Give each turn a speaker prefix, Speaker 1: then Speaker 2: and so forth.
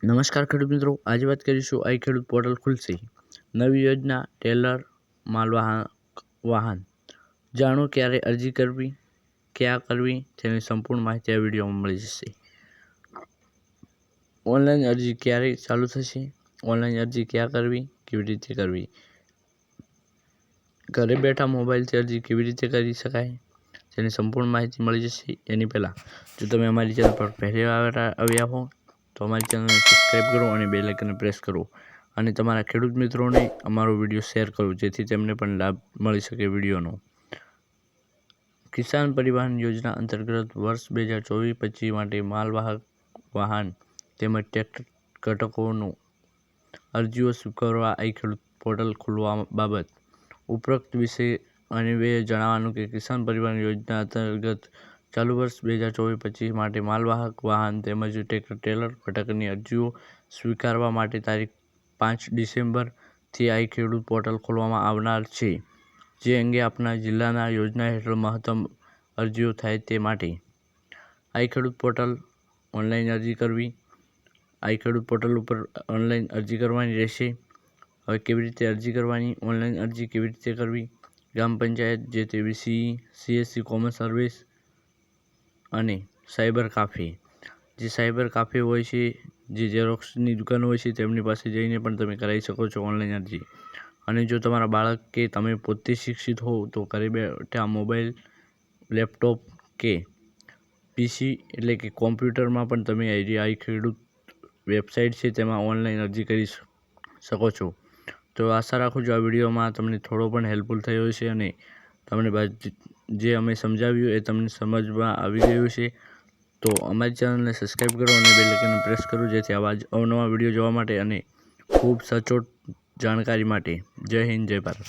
Speaker 1: નમસ્કાર ખેડૂત મિત્રો, આજે વાત કરીશું આઈ ખેડૂત પોર્ટલ ખુલશે, નવી યોજના, ટેલર, માલવાહન. જાણો ક્યારે અરજી કરવી, ક્યાં કરવી તેની સંપૂર્ણ માહિતી આ વિડીયોમાં મળી જશે. ઓનલાઈન અરજી ક્યારે ચાલુ થશે, ઓનલાઈન અરજી ક્યાં કરવી, કેવી રીતે કરવી, ઘરે બેઠા મોબાઈલથી અરજી કેવી રીતે કરી શકાય તેની સંપૂર્ણ માહિતી મળી જશે. એની પહેલાં જો તમે અમારી ચેનલ પર પહેલી વાર આવ્યા હો તો અમારી ચેનલને સબસ્ક્રાઈબ કરો અને બેલ આઇકનને પ્રેસ કરો અને તમારા ખેડૂત મિત્રોને અમારો વિડીયો શેર કરો જેથી તેમને પણ લાભ મળી શકે વિડીયોનો. કિસાન પરિવહન યોજના અંતર્ગત વર્ષ 2024-25 માટે માલવાહક વાહન તેમજ ટ્રેક્ટર ઘટકોનો અરજીઓ સ્વીકારવા આઈ ખેડૂત પોર્ટલ ખોલવા બાબત ઉપરોક્ત વિશે અન્વયે જણાવવાનું કે કિસાન પરિવહન યોજના અંતર્ગત ચાલુ વર્ષ 2024-25 માટે માલવાહક વાહન તેમજ ટેલર ઘટકની અરજીઓ સ્વીકારવા માટે તારીખ 5 ડિસેમ્બરથી આઈ ખેડૂત પોર્ટલ ખોલવામાં આવનાર છે. જે અંગે આપના જિલ્લાના યોજના હેઠળ મહત્તમ અરજીઓ થાય તે માટે આઈ ખેડૂત પોર્ટલ ઓનલાઈન અરજી કરવી. આઈ ખેડૂત પોર્ટલ ઉપર ઓનલાઈન અરજી કરવાની રહેશે. હવે કેવી રીતે અરજી કરવાની, ઓનલાઈન અરજી કેવી રીતે કરવી, ગ્રામ પંચાયત, જે તે વીસીઈ, સીએસસી કોમન સર્વિસ અને સાયબર કાફે. જે સાયબર કાફે હોય છે, જે ઝેરોક્સની દુકાન હોય છે તેમની પાસે જઈને પણ તમે કરાવી શકો છો ઓનલાઈન અરજી. અને જો તમારા બાળક કે તમે પોતે શિક્ષિત હો તો ઘરે બેઠા મોબાઈલ, લેપટોપ કે પીસી એટલે કે કોમ્પ્યુટરમાં પણ તમે આઈ ખેડૂત વેબસાઇટ છે તેમાં ઓનલાઈન અરજી કરી શકો છો. તો આશા રાખું છું આ વિડીયોમાં તમને થોડો પણ હેલ્પફુલ થયો હશે અને તમને જે અમે સમજાવ્યું એ તમને સમજમાં આવી ગયું છે. તો અમારી ચેનલને સબસ્ક્રાઈબ કરો અને બેલ આઇકનને પ્રેસ કરો જેથી આવા જ અવનવા વિડીયો જોવા માટે અને ખૂબ સચોટ જાણકારી માટે. જય હિન્દ, જય ભારત.